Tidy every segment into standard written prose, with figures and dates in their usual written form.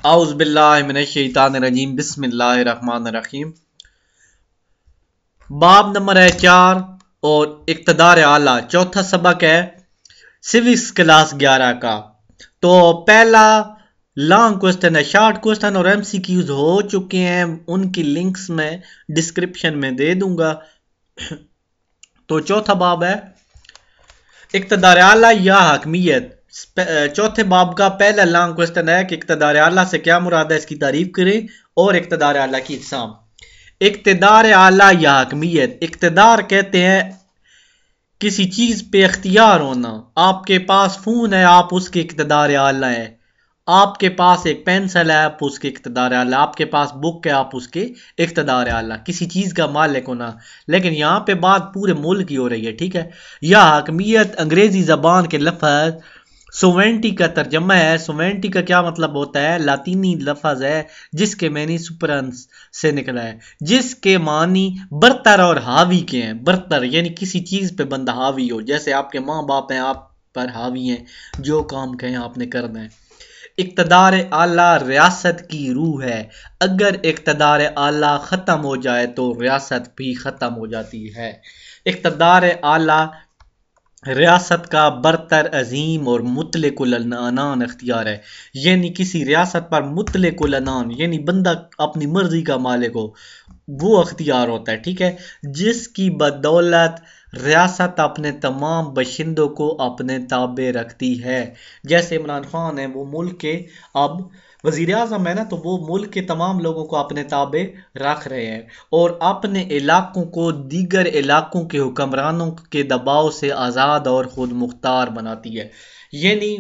اعوذ باللہ من الشیطان الرجیم بسم اللہ الرحمن الرحیم۔ باب نمبر ہے 4 اور اقتدار اعلیٰ، چوتھا سبق ہے سیوکس کلاس 11 کا۔ تو پہلا لانگ کوسٹن ہے، شارٹ کوسٹن اور ایم سی کیوز ہو چکے ہیں، ان کی لنکس میں ڈسکرپشن میں دے دوں گا۔ تو چوتھا باب ہے اقتدار اعلیٰ یا حاکمیت۔ چوتھے باب کا پہلا لانگ کوسٹن ہے کہ اقتدار اعلیٰ سے کیا مراد ہے، اس کی تعریف کریں اور اقتدار اعلیٰ کی اقسام۔ اقتدار اعلیٰ یا حاکمیت، اقتدار کہتے ہیں کسی چیز پہ اختیار ہونا۔ آپ کے پاس فون ہے، آپ اس کے اقتدار اعلیٰ ہے۔ آپ کے پاس ایک پینسل ہے، آپ اس کے اقتدار اعلیٰ۔ آپ کے پاس بک ہے، آپ اس کے اقتدار اعلیٰ، کسی چیز کا مالک ہونا۔ لیکن یہاں پہ بات پورے ملک کی ہو رہی ہے، ٹھیک ہے۔ یا حاکمیت انگریزی زبان کے لفظ سوورنٹی کا ترجمہ ہے۔ سوورنٹی کا کیا مطلب ہوتا ہے؟ لاطینی لفظ ہے جس کے معنی سپرنس سے نکلا ہے، جس کے معنی برتر اور حاوی کے ہیں۔ برتر یعنی کسی چیز پہ بندہ حاوی ہو، جیسے آپ کے ماں باپ ہیں، آپ پر حاوی ہیں، جو کام کہیں آپ نے کرنا ہے۔ اقتدار اعلیٰ ریاست کی روح ہے۔ اگر اقتدار اعلیٰ ختم ہو جائے تو ریاست بھی ختم ہو جاتی ہے۔ اقتدار اعلیٰ ریاست کا برتر، عظیم اور مطلق العنان اختیار ہے، یعنی کسی ریاست پر مطلق العنان یعنی بندہ اپنی مرضی کا مالک ہو، وہ اختیار ہوتا ہے، ٹھیک ہے، جس کی بدولت ریاست اپنے تمام باشندوں کو اپنے تابع رکھتی ہے۔ جیسے عمران خان ہے، وہ ملک کے اب وزیر اعظم ہے نا، تو وہ ملک کے تمام لوگوں کو اپنے تابع رکھ رہے ہیں اور اپنے علاقوں کو دیگر علاقوں کے حکمرانوں کے دباؤ سے آزاد اور خود مختار بناتی ہے۔ یعنی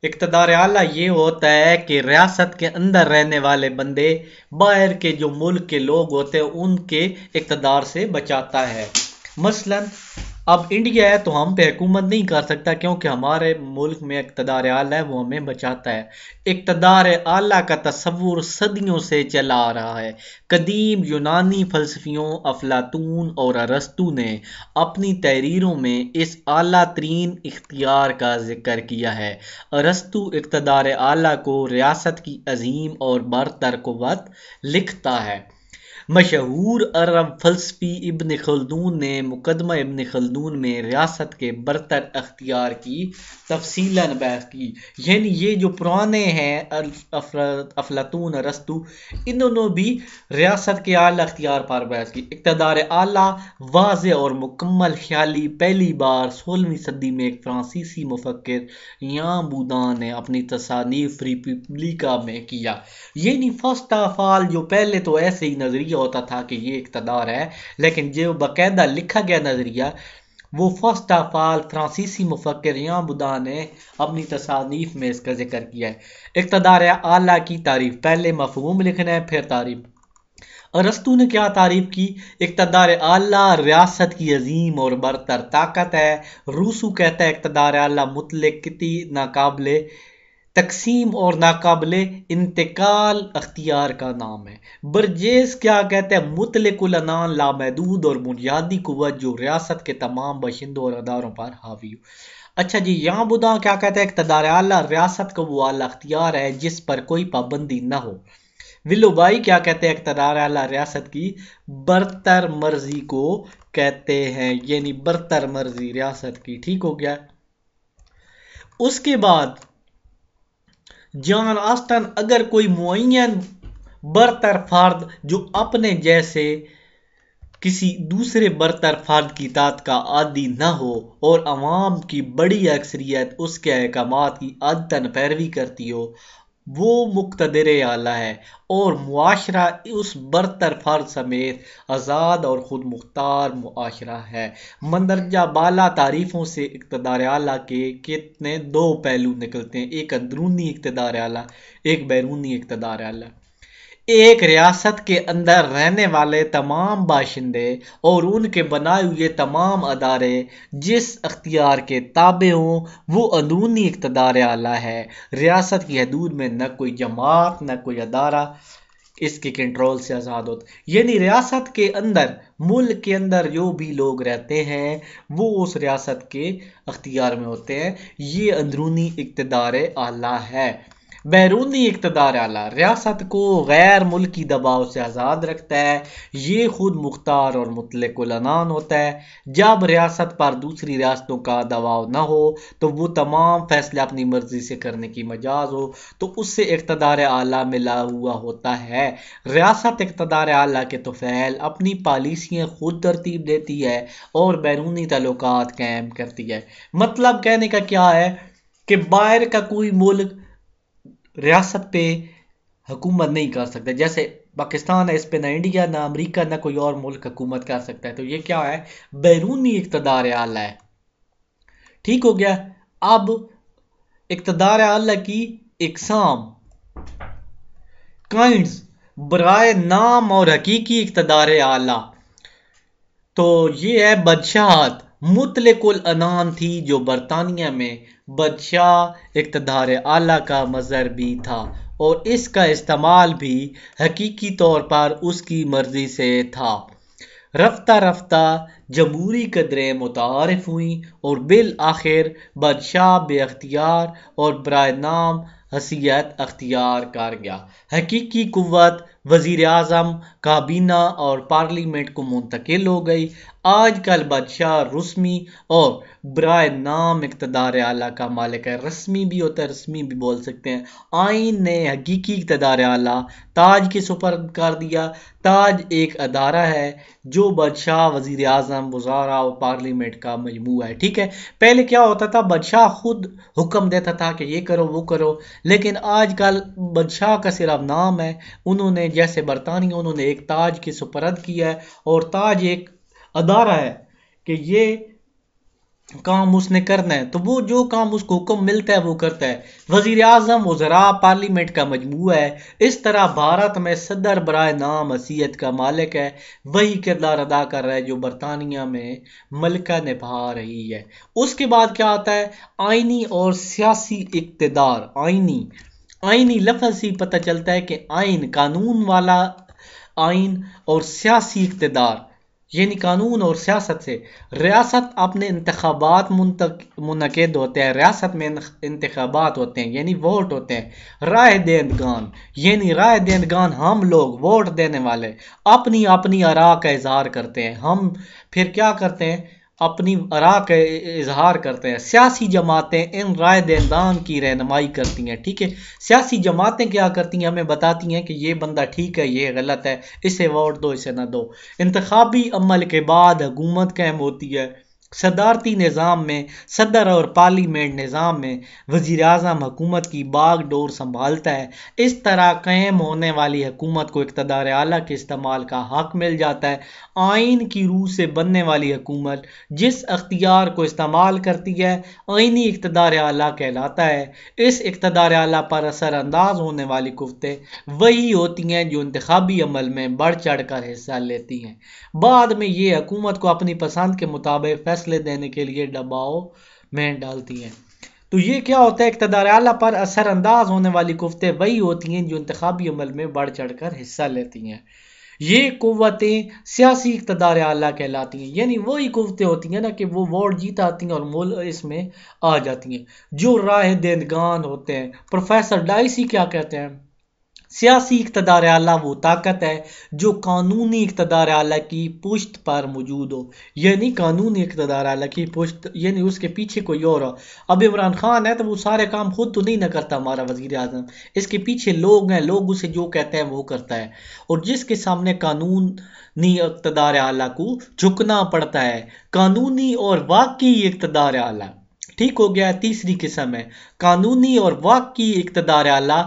اقتدار اعلیٰ یہ ہوتا ہے کہ ریاست کے اندر رہنے والے بندے باہر کے جو ملک کے لوگ ہوتے ہیں ان کے اقتدار سے بچاتا ہے۔ مثلاً اب انڈیا ہے تو ہم پہ حکومت نہیں کر سکتا کیونکہ ہمارے ملک میں اقتدار اعلیٰ ہے، وہ ہمیں بچاتا ہے۔ اقتدار اعلیٰ کا تصور صدیوں سے چلا آ رہا ہے۔ قدیم یونانی فلسفیوں افلاطون اور ارسطو نے اپنی تحریروں میں اس اعلیٰ ترین اختیار کا ذکر کیا ہے۔ ارسطو اقتدار اعلیٰ کو ریاست کی عظیم اور برتر قوت لکھتا ہے۔ مشہور عرب فلسفی ابن خلدون نے مقدمہ ابن خلدون میں ریاست کے برتر اختیار کی تفصیلاً بحث کی۔ یعنی یہ جو پرانے ہیں افلاطون ارسطو، انہوں نے بھی ریاست کے اعلیٰ اختیار پر بحث کی۔ اقتدار اعلیٰ واضح اور مکمل خیالی پہلی بار 16ویں صدی میں ایک فرانسیسی مفکر یان بودان نے اپنی تصانیف ریپبلیکا میں کیا۔ یعنی فرسٹ آف آل جو پہلے تو ایسے ہی نظریہ ہوتا تھا کہ یہ اقتدار ہے، لیکن جو باقاعدہ لکھا گیا نظریہ وہ فرسٹ آف آل فرانسیسی مفکر یان بودان نے اپنی تصانیف میں اس کا ذکر کیا ہے۔ اقتدار اعلیٰ کی تعریف، پہلے مفہوم لکھنا ہے پھر تعریف۔ ارسطو نے کیا تعریف کی؟ اقتدار اعلیٰ ریاست کی عظیم اور برتر طاقت ہے۔ روسو کہتا ہے اقتدار اعلیٰ مطلق، ناقابل تقسیم اور ناقابل انتقال اختیار کا نام ہے۔ برجیس کیا کہتے ہیں؟ مطلق العنان، لامحدود اور بنیادی قوت جو ریاست کے تمام باشندوں اور اداروں پر حاوی ہو۔ اچھا جی، یہاں بدا کیا کہتے ہیں؟ اقتدار اعلیٰ ریاست کا وہ اعلیٰ اختیار ہے جس پر کوئی پابندی نہ ہو۔ ولو بائی کیا کہتے ہیں؟ اقتدار اعلیٰ ریاست کی برتر مرضی کو کہتے ہیں، یعنی برتر مرضی ریاست کی، ٹھیک ہو گیا۔ اس کے بعد جان آسٹن، اگر کوئی معین برتر فرد جو اپنے جیسے کسی دوسرے برتر فرد کی اطاعت کا عادی نہ ہو اور عوام کی بڑی اکثریت اس کے احکامات کی عادتاً پیروی کرتی ہو، وہ مقتدر اعلیٰ ہے اور معاشرہ اس برتر فرد سمیت آزاد اور خود مختار معاشرہ ہے۔ مندرجہ بالا تعریفوں سے اقتدار اعلیٰ کے کتنے دو پہلو نکلتے ہیں، ایک اندرونی اقتدار اعلیٰ، ایک بیرونی اقتدار اعلیٰ۔ ایک ریاست کے اندر رہنے والے تمام باشندے اور ان کے بنائے ہوئے تمام ادارے جس اختیار کے تابع ہوں وہ اندرونی اقتدار اعلیٰ ہے۔ ریاست کی حدود میں نہ کوئی جماعت نہ کوئی ادارہ اس کے کنٹرول سے آزاد ہوتا، یعنی ریاست کے اندر، ملک کے اندر جو بھی لوگ رہتے ہیں وہ اس ریاست کے اختیار میں ہوتے ہیں۔ یہ اندرونی اقتدار اعلیٰ ہے۔ بیرونی اقتدار اعلیٰ ریاست کو غیر ملکی دباؤ سے آزاد رکھتا ہے، یہ خود مختار اور مطلق العنان ہوتا ہے۔ جب ریاست پر دوسری ریاستوں کا دباؤ نہ ہو تو وہ تمام فیصلے اپنی مرضی سے کرنے کی مجاز ہو تو اس سے اقتدار اعلیٰ ملا ہوا ہوتا ہے۔ ریاست اقتدار اعلیٰ کے طفیل اپنی پالیسیاں خود ترتیب دیتی ہے اور بیرونی تعلقات قائم کرتی ہے۔ مطلب کہنے کا کیا ہے کہ باہر کا کوئی ملک ریاست پہ حکومت نہیں کر سکتا، جیسے پاکستان ہے، اس پہ نہ انڈیا نہ امریکہ نہ کوئی اور ملک حکومت کر سکتا ہے۔ تو یہ کیا ہے؟ بیرونی اقتدار اعلیٰ ہے۔ ٹھیک ہو گیا؟ اب اقتدار اعلیٰ کی اقسام کائنڈز برائے نام اور حقیقی اقتدار اعلیٰ، تو یہ ہے بادشاہت مطلق العنان تھی جو برطانیہ میں بادشاہ اقتدار اعلیٰ کا مظہر بھی تھا اور اس کا استعمال بھی حقیقی طور پر اس کی مرضی سے تھا۔ رفتہ رفتہ جمہوری قدریں متعارف ہوئیں اور بالآخر بادشاہ بے اختیار اور برائے نام حیثیت اختیار کر گیا۔ حقیقی قوت وزیر اعظم، کابینہ اور پارلیمنٹ کو منتقل ہو گئی۔ آج کل بادشاہ رسمی اور برائے نام اقتدار اعلیٰ کا مالک ہے۔ رسمی بھی ہوتا ہے، رسمی بھی بول سکتے ہیں۔ آئین نے حقیقی اقتدار اعلیٰ تاج کے سپرد کر دیا۔ تاج ایک ادارہ ہے جو بادشاہ، وزیر اعظم، وزراء اور پارلیمنٹ کا مجموعہ ہے۔ ٹھیک ہے؟ پہلے کیا ہوتا تھا؟ بادشاہ خود حکم دیتا تھا کہ یہ کرو وہ کرو، لیکن آج کل بادشاہ کا صرف نام ہے۔ انہوں نے جیسے برطانیہ، انہوں نے ایک تاج کے سپرد کیا ہے اور تاج ایک ادارہ ہے کہ یہ کام اس نے کرنا ہے، تو وہ جو کام اس کو حکم ملتا ہے وہ کرتا ہے۔ وزیر اعظم، وزراء، پارلیمنٹ کا مجموعہ ہے۔ اس طرح بھارت میں صدر برائے نام حیثیت کا مالک ہے، وہی کردار ادا کر رہا ہے جو برطانیہ میں ملکہ نبھا رہی ہے۔ اس کے بعد کیا آتا ہے؟ آئینی اور سیاسی اقتدار۔ آئینی لفظ سے پتہ چلتا ہے کہ آئین قانون والا آئین، اور سیاسی اقتدار یعنی قانون اور سیاست سے ریاست اپنے انتخابات منعقد ہوتے ہیں۔ ریاست میں انتخابات ہوتے ہیں یعنی ووٹ ہوتے ہیں۔ رائے دہندگان یعنی رائے دہندگان ہم لوگ ووٹ دینے والے اپنی اپنی آراء کا اظہار کرتے ہیں۔ ہم پھر کیا کرتے ہیں؟ اپنی آراء کا اظہار کرتے ہیں۔ سیاسی جماعتیں ان رائے دہندگان کی رہنمائی کرتی ہیں۔ ٹھیک ہے؟ سیاسی جماعتیں کیا کرتی ہیں؟ ہمیں بتاتی ہیں کہ یہ بندہ ٹھیک ہے، یہ غلط ہے، اسے ووٹ دو، اسے نہ دو۔ انتخابی عمل کے بعد حکومت قائم ہوتی ہے۔ صدارتی نظام میں صدر اور پارلیمنٹ نظام میں وزیر اعظم حکومت کی باغ ڈور سنبھالتا ہے۔ اس طرح قائم ہونے والی حکومت کو اقتدار اعلیٰ کے استعمال کا حق مل جاتا ہے۔ آئین کی روح سے بننے والی حکومت جس اختیار کو استعمال کرتی ہے آئینی اقتدار اعلیٰ کہلاتا ہے۔ اس اقتدار اعلیٰ پر اثر انداز ہونے والی قوتیں وہی ہوتی ہیں جو انتخابی عمل میں بڑھ چڑھ کر حصہ لیتی ہیں۔ بعد میں یہ حکومت کو اپنی پسند کے مطابق فیصلے دینے کے لیے دباؤ میں ڈالتی ہیں۔ تو یہ کیا ہوتا ہے؟ اقتدار اعلیٰ پر اثر انداز ہونے والی قوتیں وہی ہوتی ہیں جو انتخابی عمل میں بڑھ چڑھ کر حصہ لیتی ہیں۔ یہ قوتیں سیاسی اقتدار اعلیٰ کہلاتی ہیں، یعنی وہی قوتیں ہوتی ہیں نا کہ وہ ووٹ جیت آتی ہیں اور ملک اس میں آ جاتی ہیں۔ جو رائے دہندگان ہوتے ہیں، پروفیسر ڈائسی کیا کہتے ہیں؟ سیاسی اقتدار اعلیٰ وہ طاقت ہے جو قانونی اقتدار اعلیٰ کی پشت پر موجود ہو، یعنی قانونی اقتدار اعلیٰ کی پشت یعنی اس کے پیچھے کوئی اور ہو۔ اب عمران خان ہے تو وہ سارے کام خود تو نہیں نہ کرتا ہمارا وزیر اعظم، اس کے پیچھے لوگ ہیں، لوگ اسے جو کہتے ہیں وہ کرتا ہے، اور جس کے سامنے قانونی اقتدار اعلیٰ کو جھکنا پڑتا ہے۔ قانونی اور واقعی اقتدار اعلیٰ۔ ٹھیک ہو گیا؟ تیسری قسم ہے قانونی اور واقعی اقتدار اعلیٰ۔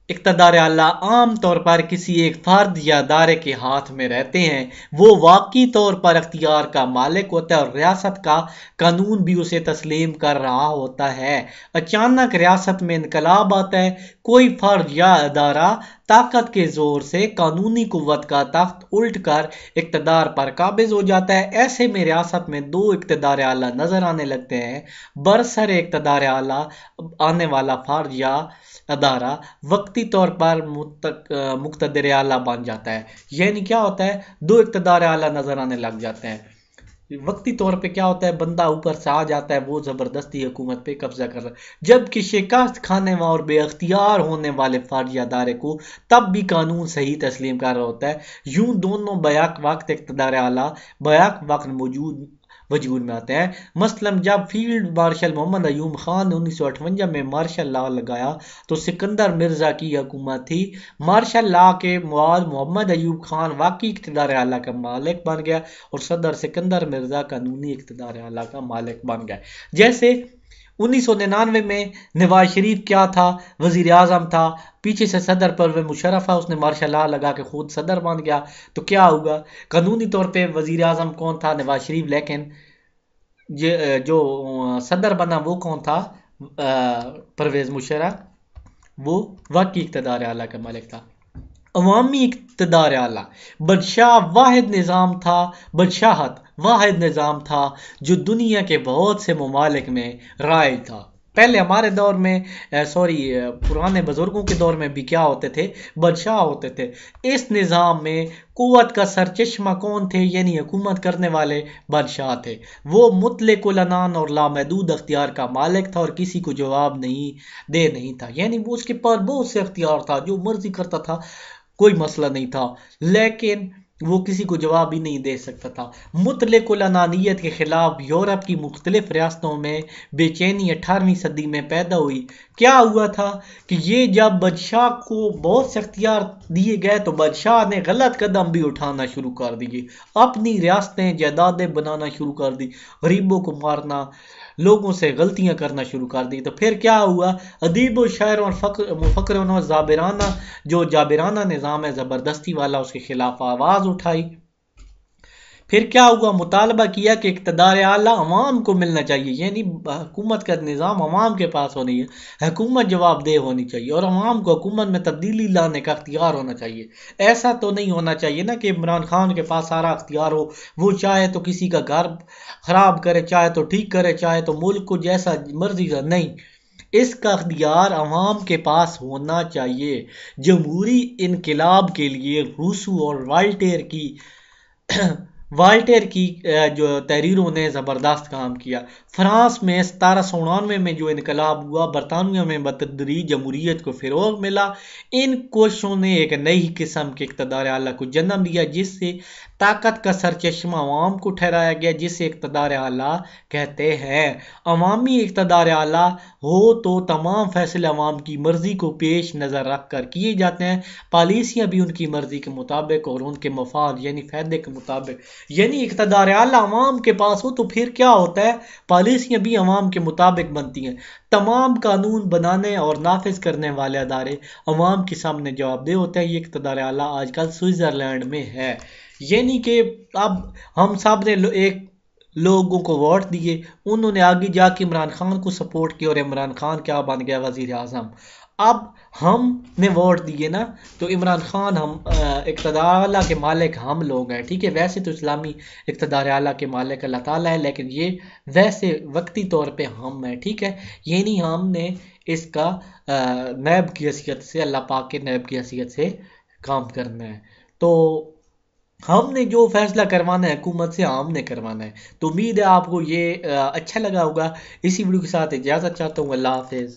اقتدار اعلیٰ عام طور پر کسی ایک فرد یا ادارے کے ہاتھ میں رہتے ہیں۔ وہ واقعی طور پر اختیار کا مالک ہوتا ہے اور ریاست کا قانون بھی اسے تسلیم کر رہا ہوتا ہے۔ اچانک ریاست میں انقلاب آتا ہے، کوئی فرد یا ادارہ طاقت کے زور سے قانونی قوت کا تخت الٹ کر اقتدار پر قابض ہو جاتا ہے۔ ایسے میں ریاست میں دو اقتدار اعلیٰ نظر آنے لگتے ہیں۔ برسر اقتدار اعلیٰ آنے والا فرد یا ادارہ وقتی طور پر مقتدر اعلیٰ بن جاتا ہے۔ یعنی کیا ہوتا ہے؟ دو اقتدار اعلیٰ نظر آنے لگ جاتے ہیں۔ وقتی طور پہ کیا ہوتا ہے، بندہ اوپر سے آ جاتا ہے، وہ زبردستی حکومت پہ قبضہ کر رہا ہے، جبکہ شکست کھانے اور بے اختیار ہونے والے فوجی ادارے کو تب بھی قانون صحیح تسلیم کر رہا ہوتا ہے۔ یوں دونوں بیک وقت اقتدار اعلیٰ بیک وقت وجود میں آتے ہیں۔ مثلاً جب فیلڈ مارشل محمد ایوب خان نے 1958 میں مارشل لا لگایا تو سکندر مرزا کی حکومت تھی۔ مارشل لا کے بعد محمد ایوب خان واقعی اقتدار اعلیٰ کا مالک بن گیا اور صدر سکندر مرزا قانونی اقتدار اعلیٰ کا مالک بن گیا۔ جیسے 1999 میں نواز شریف کیا تھا، وزیر اعظم تھا، پیچھے سے صدر پرویز مشرف ہے، اس نے مارشل لا لگا کے خود صدر بن گیا، تو کیا ہوگا؟ قانونی طور پہ وزیر اعظم کون تھا؟ نواز شریف، لیکن جو صدر بنا وہ کون تھا؟ پرویز مشرف، وہ واقعی اقتدار اعلیٰ کا مالک تھا۔ عوامی اقتدار اعلیٰ بادشاہت واحد نظام تھا جو دنیا کے بہت سے ممالک میں رائج تھا۔ پہلے ہمارے دور میں پرانے بزرگوں کے دور میں بھی کیا ہوتے تھے؟ بادشاہ ہوتے تھے۔ اس نظام میں قوت کا سرچشمہ کون تھے؟ یعنی حکومت کرنے والے بادشاہ تھے۔ وہ مطلق العنان اور لامحدود اختیار کا مالک تھا اور کسی کو جواب نہیں تھا، یعنی وہ اس کے پاس بہت سے اختیار تھا، جو مرضی کرتا تھا، کوئی مسئلہ نہیں تھا، لیکن وہ کسی کو جواب ہی نہیں دے سکتا تھا۔ مطلق العنانیت کے خلاف یورپ کی مختلف ریاستوں میں بے چینی 18ویں صدی میں پیدا ہوئی۔ کیا ہوا تھا کہ یہ جب بادشاہ کو بہت سے اختیار دیے گئے تو بادشاہ نے غلط قدم بھی اٹھانا شروع کر دیے، اپنی ریاستیں جائیدادیں بنانا شروع کر دی، غریبوں کو مارنا، لوگوں سے غلطیاں کرنا شروع کر دی۔ تو پھر کیا ہوا؟ ادیب و شاعر اور مفکروں نے جابرانہ نظام ہے زبردستی والا، اس کے خلاف آواز اٹھائی۔ پھر کیا ہوا؟ مطالبہ کیا کہ اقتدار اعلیٰ عوام کو ملنا چاہیے، یعنی حکومت کا نظام عوام کے پاس ہونی ہے، حکومت جواب دہ ہونی چاہیے اور عوام کو حکومت میں تبدیلی لانے کا اختیار ہونا چاہیے۔ ایسا تو نہیں ہونا چاہیے نا کہ عمران خان کے پاس سارا اختیار ہو، وہ چاہے تو کسی کا گھر خراب کرے، چاہے تو ٹھیک کرے، چاہے تو ملک کو جیسا مرضی کا، نہیں، اس کا اختیار عوام کے پاس ہونا چاہیے۔ جمہوری انقلاب کے لیے روسو اور والٹیر کی جو تحریروں نے زبردست کام کیا۔ فرانس میں 1799 میں جو انقلاب ہوا، برطانیہ میں بتدریج جمہوریت کو فروغ ملا۔ ان کوششوں نے ایک نئی قسم کے اقتدار اعلیٰ کو جنم دیا جس سے طاقت کا سرچشمہ عوام کو ٹھہرایا گیا، جسے اقتدار اعلیٰ کہتے ہیں۔ عوامی اقتدار اعلیٰ ہو تو تمام فیصلے عوام کی مرضی کو پیش نظر رکھ کر کیے جاتے ہیں، پالیسیاں بھی ان کی مرضی کے مطابق اور ان کے مفاد یعنی فائدے کے مطابق۔ یعنی اقتدار اعلیٰ عوام کے پاس ہو تو پھر کیا ہوتا ہے؟ پالیسیاں بھی عوام کے مطابق بنتی ہیں۔ تمام قانون بنانے اور نافذ کرنے والے ادارے عوام کے سامنے جواب دہ ہوتے ہیں۔ یہ اقتدار اعلیٰ آج کل سوئٹزرلینڈ میں ہے، یعنی کہ اب ہم سب نے لوگوں کو ووٹ دیے، انہوں نے آگے جا کے عمران خان کو سپورٹ کیا اور عمران خان کیا بن گیا؟ وزیر اعظم۔ اب ہم نے ووٹ دیے نا، تو عمران خان اقتدار اعلیٰ کے مالک ہم لوگ ہیں، ٹھیک ہے؟ ویسے تو اسلامی اقتدار اعلیٰ کے مالک اللہ تعالیٰ ہے، لیکن یہ ویسے وقتی طور پہ ہم ہیں، ٹھیک ہے؟ یعنی ہم نے اس کا نیب کی حیثیت سے، اللہ پاک کے نیب کی حیثیت سے کام کرنا ہے۔ تو ہم نے جو فیصلہ کروانا ہے حکومت سے، ہم نے کروانا ہے۔ تو امید ہے آپ کو یہ اچھا لگا ہوگا۔ اسی ویڈیو کے ساتھ اجازت چاہتا ہوں، اللہ حافظ۔